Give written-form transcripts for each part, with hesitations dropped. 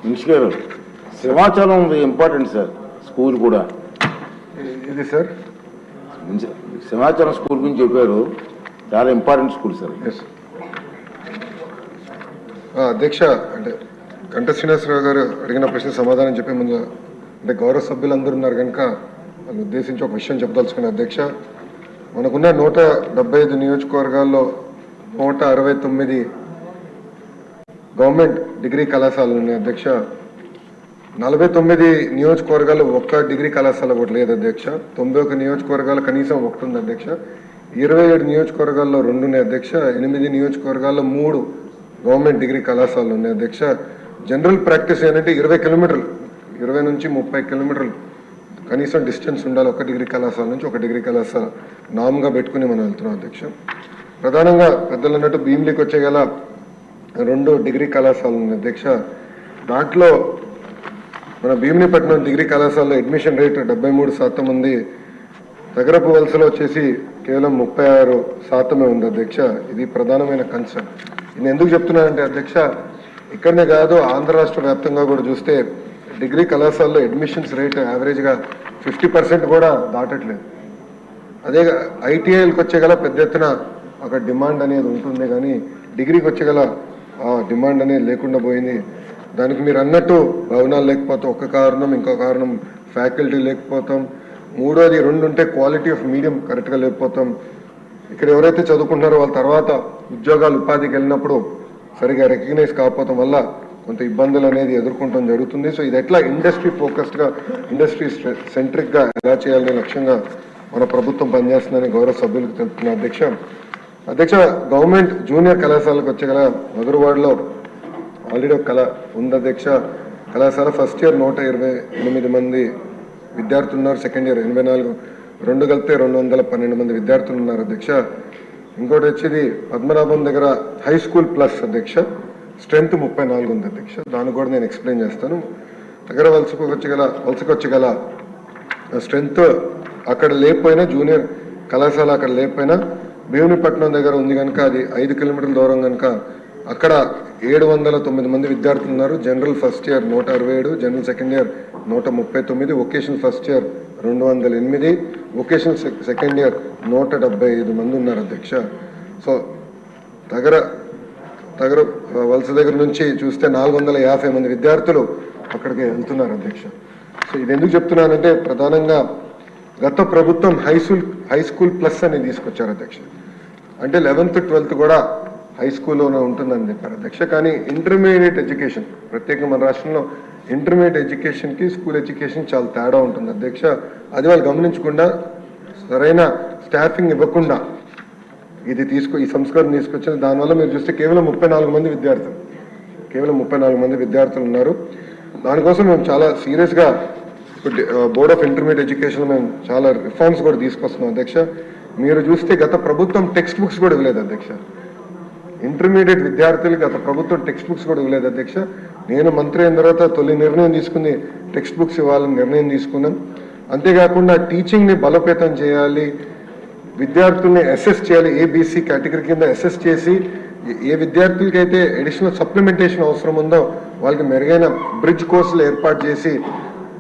మినిష్ గారు Simhachalam important sir. School కూడా ఇది సార్ సింహాచలం స్కూల్ గురించి చెప్పారు. చాలా ఇంపార్టెంట్ స్కూల్ సార్. అధ్యక్ష, అంటే గంట శ్రీనివాసరావు గారు అడిగిన ప్రశ్న సమాధానం చెప్పే ముందు అంటే గౌరవ సభ్యులందరూ ఉన్నారు కనుక వాళ్ళు ఉద్దేశించి ఒక విషయం చెప్పదలుచుకున్న అధ్యక్ష, మనకున్న 175 నియోజకవర్గాల్లో 169 గవర్నమెంట్ డిగ్రీ కళాశాలలు ఉన్నాయి అధ్యక్ష. 49 నియోజకవర్గాలు ఒక్క డిగ్రీ కళాశాల కూడా లేదు అధ్యక్ష. 91 నియోజకవర్గాలు కనీసం ఒకటి ఉంది అధ్యక్ష. 27 నియోజకవర్గాల్లో 2 ఉన్నాయి అధ్యక్ష. 8 నియోజకవర్గాల్లో 3 గవర్నమెంట్ డిగ్రీ కళాశాలలు ఉన్నాయి అధ్యక్ష. జనరల్ ప్రాక్టీస్ ఏంటంటే 20 కిలోమీటర్లు, 20 నుంచి 30 కిలోమీటర్లు కనీసం డిస్టెన్స్ ఉండాలి ఒక డిగ్రీ కళాశాల నుంచి ఒక డిగ్రీ కళాశాల నామ్గా పెట్టుకుని మనం వెళ్తున్నాం అధ్యక్ష. ప్రధానంగా పెద్దలు అన్నట్టు భీమిలీకి వచ్చే గల 2 డిగ్రీ కళాశాలలు ఉన్నాయి అధ్యక్ష. దాంట్లో మన భీమిలీపట్నం డిగ్రీ కళాశాలలో అడ్మిషన్ రేట్ 73% ఉంది. నగరపు వలసలో వచ్చేసి కేవలం 36% ఉంది అధ్యక్ష. ఇది ప్రధానమైన కన్సర్న్. నేను ఎందుకు చెప్తున్నానంటే అధ్యక్ష, ఇక్కడనే కాదు ఆంధ్ర రాష్ట్ర వ్యాప్తంగా కూడా చూస్తే డిగ్రీ కళాశాలలో అడ్మిషన్స్ రేట్ యావరేజ్గా 50% కూడా దాటట్లేదు. అదే ఐటీఐలకు వచ్చే గల పెద్ద ఎత్తున ఒక డిమాండ్ అనేది ఉంటుంది, కానీ డిగ్రీకి వచ్చే గల డిమాండ్ అనేది లేకుండా పోయింది. దానికి మీరు అన్నట్టు భవనాలు లేకపోతే ఒక కారణం, ఇంకో కారణం ఫ్యాకల్టీ లేకపోతాం, మూడోది 2 ఉంటే క్వాలిటీ ఆఫ్ మీడియం కరెక్ట్గా లేకపోతాం. ఇక్కడ ఎవరైతే చదువుకుంటున్నారో వాళ్ళ తర్వాత ఉద్యోగాలు ఉపాధికి వెళ్ళినప్పుడు సరిగా రికగ్నైజ్ కాకపోవడం వల్ల కొంత ఇబ్బందులు అనేది ఎదుర్కొంటం జరుగుతుంది. సో ఇది ఎట్లా ఇండస్ట్రీ ఫోకస్డ్గా, ఇండస్ట్రీ సెంట్రిక్గా ఎలా చేయాలనే లక్ష్యంగా మన ప్రభుత్వం పనిచేస్తుందని గౌరవ సభ్యులకు తెలుపుతున్న అధ్యక్ష, గవర్నమెంట్ జూనియర్ కళాశాలకు వచ్చే గల మధురవాడలో ఆల్రెడీ ఒక ఉంది అధ్యక్ష. కళాశాల ఫస్ట్ ఇయర్ 128 మంది విద్యార్థులు ఉన్నారు. సెకండ్ ఇయర్ 84, 2 కలిపితే 212 మంది విద్యార్థులు ఉన్నారు అధ్యక్ష. ఇంకోటి వచ్చేది పద్మనాభం దగ్గర హై స్కూల్ ప్లస్ అధ్యక్ష, స్ట్రెంత్ 34 ఉంది అధ్యక్ష. దాన్ని కూడా నేను ఎక్స్ప్లెయిన్ చేస్తాను. దగ్గర వలసకొచ్చి గల స్ట్రెంత్ అక్కడ లేకపోయినా, జూనియర్ కళాశాల అక్కడ లేకపోయినా భీమునిపట్నం దగ్గర ఉంది కనుక అది 5 కిలోమీటర్ల దూరం కనుక అక్కడ 709 మంది విద్యార్థులు ఉన్నారు. General first year 167, general second year 139, vocational first year 208, vocational second year 175 మంది ఉన్నారు అధ్యక్ష. సో దగ్గర వలస దగ్గర నుంచి చూస్తే 450 మంది విద్యార్థులు అక్కడికి వెళ్తున్నారు అధ్యక్ష. సో ఇది ఎందుకు చెప్తున్నానంటే ప్రధానంగా గత ప్రభుత్వం హై స్కూల్ ప్లస్ అని తీసుకొచ్చారు అధ్యక్ష. అంటే 11th, 12th కూడా హై స్కూల్లోనే ఉంటుందని చెప్పారు అధ్యక్ష. కానీ ఇంటర్మీడియట్ ఎడ్యుకేషన్, ప్రత్యేకంగా మన రాష్ట్రంలో ఇంటర్మీడియట్ ఎడ్యుకేషన్కి స్కూల్ ఎడ్యుకేషన్ చాలా తేడా ఉంటుంది అధ్యక్ష. అది వాళ్ళు గమనించకుండా సరైన స్టాఫింగ్ ఇవ్వకుండా ఈ సంస్కరణ తీసుకొచ్చిన దానివల్ల మీరు చూస్తే కేవలం 34 మంది విద్యార్థులు ఉన్నారు. దానికోసం మేము చాలా సీరియస్గా బోర్డ్ ఆఫ్ ఇంటర్మీడియట్ ఎడ్యుకేషన్ మేము చాలా రిఫార్మ్స్ కూడా తీసుకొస్తున్నాం అధ్యక్ష. మీరు చూస్తే గత ప్రభుత్వం టెక్స్ట్ బుక్స్ కూడా ఇవ్వలేదు అధ్యక్ష. ఇంటర్మీడియట్ విద్యార్థులకు గత ప్రభుత్వం టెక్స్ట్ బుక్స్ కూడా ఇవ్వలేదు అధ్యక్ష. నేను మంత్రి అయిన తర్వాత తొలి నిర్ణయం తీసుకుని టెక్స్ట్ బుక్స్ ఇవ్వాలని నిర్ణయం తీసుకున్నాం. అంతేకాకుండా టీచింగ్ని బలోపేతం చేయాలి, విద్యార్థుల్ని అసెస్ చేయాలి, ఏబీసీ కేటగిరీ కింద అసెస్ చేసి ఏ విద్యార్థులకైతే అడిషనల్ సప్లిమెంటేషన్ అవసరం ఉందో వాళ్ళకి మెరుగైన బ్రిడ్జ్ కోర్సులు ఏర్పాటు చేసి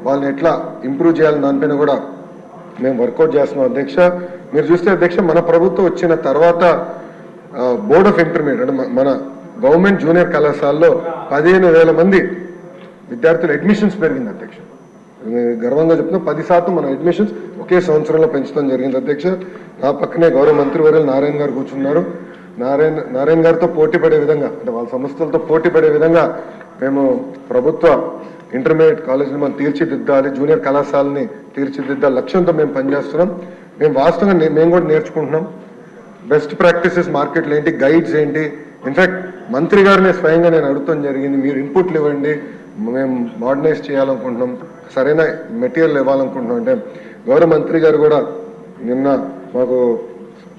వాళ్ళని ఎట్లా ఇంప్రూవ్ చేయాలని దానిపైన కూడా మేము వర్కౌట్ చేస్తున్నాం అధ్యక్ష. మీరు చూస్తే అధ్యక్ష, మన ప్రభుత్వం వచ్చిన తర్వాత బోర్డ్ ఆఫ్ ఇంటర్మీడియట్ అంటే మన గవర్నమెంట్ జూనియర్ కళాశాలలో 15,000 మంది విద్యార్థుల అడ్మిషన్స్ పెరిగింది అధ్యక్ష. గర్వంగా చెప్తున్నా 10% మన అడ్మిషన్స్ ఒకే సంవత్సరంలో పెంచడం జరిగింది అధ్యక్ష. నా పక్కనే గౌరవ మంత్రివర్యులు నారాయణ గారు కూర్చున్నారు. నారాయణ గారితో పోటీ పడే విధంగా, అంటే వాళ్ళ సంస్థలతో పోటీ పడే విధంగా మేము ప్రభుత్వ ఇంటర్మీడియట్ కాలేజీని మనం తీర్చిదిద్దాలి, జూనియర్ కళాశాలని తీర్చిదిద్దాలి లక్ష్యంతో మేము పనిచేస్తున్నాం. మేము వాస్తవంగా మేము కూడా నేర్చుకుంటున్నాం. బెస్ట్ ప్రాక్టీసెస్ మార్కెట్లు ఏంటి, గైడ్స్ ఏంటి. ఇన్ఫ్యాక్ట్ మంత్రి గారిని స్వయంగా నేను అడుగుతాం జరిగింది, మీరు ఇన్పుట్లు ఇవ్వండి, మేము మోడర్నైజ్ చేయాలనుకుంటున్నాం, సరైన మెటీరియల్ ఇవ్వాలనుకుంటున్నాం. అంటే గౌరవ మంత్రి గారు కూడా నిన్న మాకు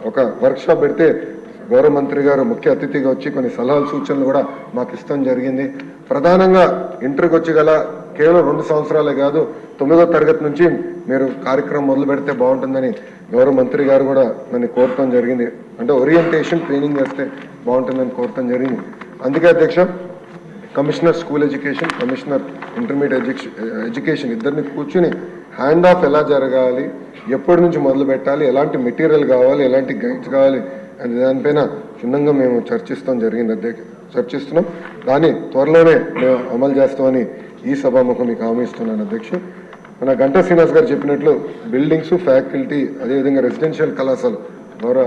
ఒక వర్క్షాప్ పెడితే గౌరవ మంత్రి గారు ముఖ్య అతిథిగా వచ్చి కొన్ని సలహాలు సూచనలు కూడా మాకు ఇష్టం జరిగింది. ప్రధానంగా ఇంటర్కి వచ్చి గల కేవలం 2 సంవత్సరాలే కాదు, 9వ తరగతి నుంచి మీరు కార్యక్రమం మొదలు పెడితే బాగుంటుందని గౌరవ మంత్రి గారు కూడా నన్ను కోరటం జరిగింది. అంటే ఓరియంటేషన్ ట్రైనింగ్ చేస్తే బాగుంటుందని కోరటం జరిగింది. అందుకే అధ్యక్ష commissioner school education, commissioner intermediate education ఇద్దరిని కూర్చుని హ్యాండ్ ఆఫ్ ఎలా జరగాలి, ఎప్పటి నుంచి మొదలు పెట్టాలి, ఎలాంటి మెటీరియల్ కావాలి, ఎలాంటి గైడ్స్ కావాలి అనే దానిపైన క్షుణ్ణంగా మేము చర్చిస్తున్నాం. దాన్ని త్వరలోనే మేము అమలు చేస్తామని ఈ సభాముఖం మీకు హామీ ఇస్తున్నాను అధ్యక్ష. మన గంటా శ్రీనివాస్ గారు చెప్పినట్లు బిల్డింగ్స్, ఫ్యాకల్టీ, అదేవిధంగా రెసిడెన్షియల్ కళాశాల ద్వారా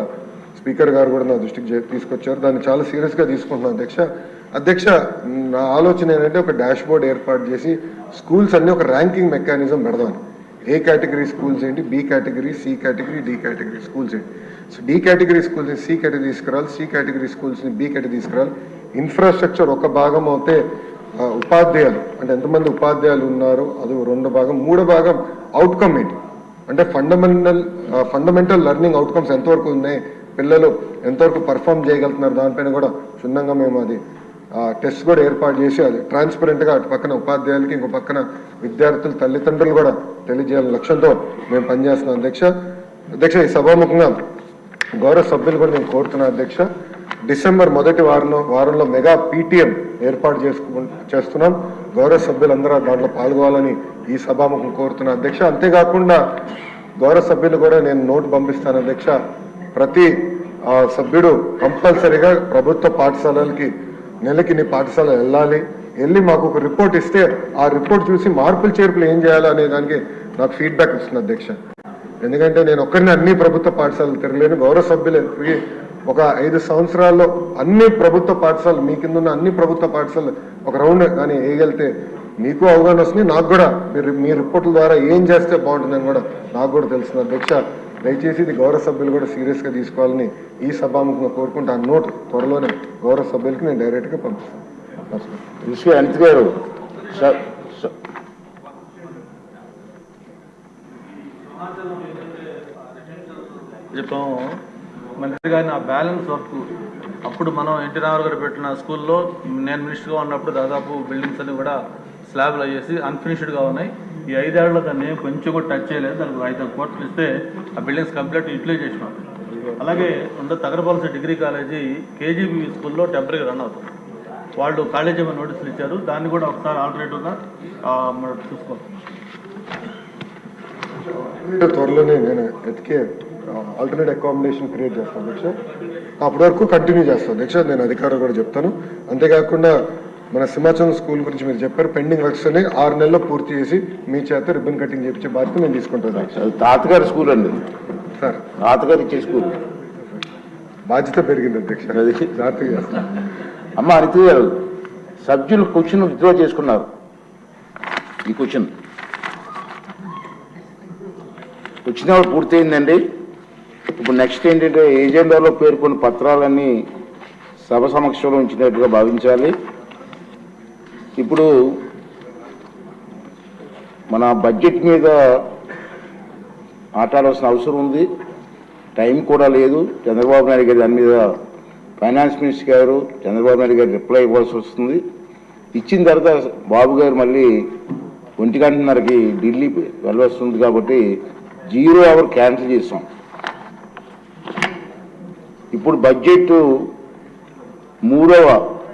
స్పీకర్ గారు కూడా నా దృష్టికి తీసుకొచ్చారు. దాన్ని చాలా సీరియస్గా తీసుకుంటున్నాను అధ్యక్ష. నా ఆలోచన ఏంటంటే ఒక డాష్ బోర్డ్ ఏర్పాటు చేసి స్కూల్స్ అన్ని ఒక ర్యాంకింగ్ మెకానిజం పెడదామని. ఏ కేటగిరీ స్కూల్స్ ఏంటి, B category, C category, D category schools ఏంటి. సో డి కేటగిరీ స్కూల్స్ని సి కేటగిరీ తీసుకురావాలి, సి కేటగిరీ స్కూల్స్ని బి కేటగిరీ తీసుకురావాలి. ఇన్ఫ్రాస్ట్రక్చర్ ఒక భాగం అవుతే ఉపాధ్యాయులు అంటే ఎంతమంది ఉపాధ్యాయులు ఉన్నారు అది రెండో భాగం, మూడో భాగం అవుట్కమ్ ఏంటి అంటే ఫండమెంటల్ లెర్నింగ్ అవుట్కమ్స్ ఎంతవరకు ఉన్నాయి, పిల్లలు ఎంతవరకు పర్ఫామ్ చేయగలుగుతున్నారు, దానిపైన కూడా క్షుణ్ణంగా మేము అది టెస్ట్ కూడా ఏర్పాటు చేసి అది ట్రాన్స్పరెంట్గా అటు పక్కన ఉపాధ్యాయులకి ఇంకో పక్కన విద్యార్థులు తల్లిదండ్రులు కూడా తెలియజేయాలని లక్ష్యంతో మేము పనిచేస్తున్నాం అధ్యక్ష. ఈ సభాముఖంగా గౌరవ సభ్యులు కూడా నేను కోరుతున్నాను అధ్యక్ష. డిసెంబర్ మొదటి వారంలో మెగా పీటీఎం ఏర్పాటు చేస్తున్నాం. గౌరవ సభ్యులందరూ దాంట్లో పాల్గొవాలని ఈ సభాముఖం కోరుతున్నా అధ్యక్ష. అంతేకాకుండా గౌరవ సభ్యులు కూడా నేను నోటు పంపిస్తాను అధ్యక్ష. ప్రతి సభ్యుడు కంపల్సరీగా ప్రభుత్వ పాఠశాలలకి నెలకి నీ పాఠశాల వెళ్ళి మాకు ఒక రిపోర్ట్ ఇస్తే ఆ రిపోర్ట్ చూసి మార్పులు చేర్పులు ఏం చేయాలో అనే దానికి నాకు ఫీడ్బ్యాక్ ఇస్తుంది అధ్యక్ష. ఎందుకంటే నేను ఒక్కరిని అన్ని ప్రభుత్వ పాఠశాలలు తిరగలేను. గౌరవ సభ్యులు ఒక 5 సంవత్సరాల్లో అన్ని ప్రభుత్వ పాఠశాలలు మీ కింద ఉన్న అన్ని ప్రభుత్వ పాఠశాలలు ఒక రౌండ్ కానీ వేయగలితే మీకు అవగాహన వస్తుంది, నాకు కూడా మీ రిపోర్ట్ల ద్వారా ఏం చేస్తే బాగుంటుందని కూడా నాకు కూడా తెలుస్తుంది అధ్యక్ష. దయచేసి ఇది గౌరవ సభ్యులు కూడా సీరియస్గా తీసుకోవాలని ఈ సభాముఖంగా కోరుకుంటే ఆ నోట్ త్వరలోనే గౌరవ సభ్యులకి నేను డైరెక్ట్గా పంపిస్తాను. అనిత్ గారు చెప్పాము మంత్రి గారిని ఆ బ్యాలెన్స్ వర్క్ అప్పుడు మనం ఎన్టీ రామారావు గారు పెట్టిన స్కూల్లో నేను మినిస్టర్గా ఉన్నప్పుడు దాదాపు బిల్డింగ్స్ అన్ని కూడా స్లాబ్లు అయ్యేసి అన్ఫినిష్డ్గా ఉన్నాయి. ఈ 5 ఏళ్లలో దాన్ని కొంచెం కూడా టచ్ చేయలేదు. దానికి 5 కోట్లు ఇస్తే ఆ బిల్డింగ్స్ కంప్లీట్ యూటిలైజ్ చేసినాం. అలాగే తగరపాలసి డిగ్రీ కాలేజీ కేజీబీ స్కూల్లో టెంపరీ రన్ అవుతుంది. వాళ్ళు కాలేజీ ఏమైనా నోటీసులు ఇచ్చారు, దాన్ని కూడా ఒకసారి ఆల్టర్నేటివ్గా చూసుకోవాలి. త్వరలోనే నేను ఎతికే ఆల్టర్నేట్ అకామిడేషన్ క్రియేట్ చేస్తాను అధ్యక్ష. అప్పటి వరకు కంటిన్యూ చేస్తాను అధ్యక్ష. నేను అధికారులు కూడా చెప్తాను. అంతేకాకుండా మన సింహాచలం స్కూల్ గురించి మీరు చెప్పారు, పెండింగ్ వర్క్స్ అని 6 నెలల్లో పూర్తి చేసి మీ చేత రిబ్బన్ కటింగ్ చేయించే బాధ్యత నేను తీసుకుంటాను అధ్యక్ష. తాతగారి స్కూల్ అండి సార్, తాతగారు ఇచ్చే స్కూల్ బాధ్యత పెరిగింది అధ్యక్ష. జాగ్రత్తగా చేస్తాను. అమ్మ అనిత్ గారు, సభ్యులు క్వశ్చన్ విత్డ్రా చేసుకున్నారు. ఈ క్వశ్చన్ అవర్ పూర్తయిందండి. ఇప్పుడు నెక్స్ట్ ఏంటంటే ఏజెండాలో పేర్కొన్న పత్రాలన్నీ సభ సమక్షంలో ఉంచినట్టుగా భావించాలి. ఇప్పుడు మన బడ్జెట్ మీద మాట్లాడాల్సిన అవసరం ఉంది, టైం కూడా లేదు. చంద్రబాబు నాయుడు గారి దాని మీద ఫైనాన్స్ మినిస్టర్ గారు చంద్రబాబు నాయుడు గారు రిప్లై ఇవ్వాల్సి వస్తుంది. ఇచ్చిన తర్వాత బాబు గారు మళ్ళీ 1:30కి ఢిల్లీ వెళ్ళవస్తుంది కాబట్టి 0 అవర్ క్యాన్సిల్ చేసాం. ఇప్పుడు బడ్జెట్ 3వ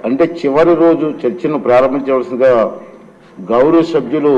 అంటే చివరి రోజు చర్చను ప్రారంభించవలసిందిగా గౌరవ సభ్యులు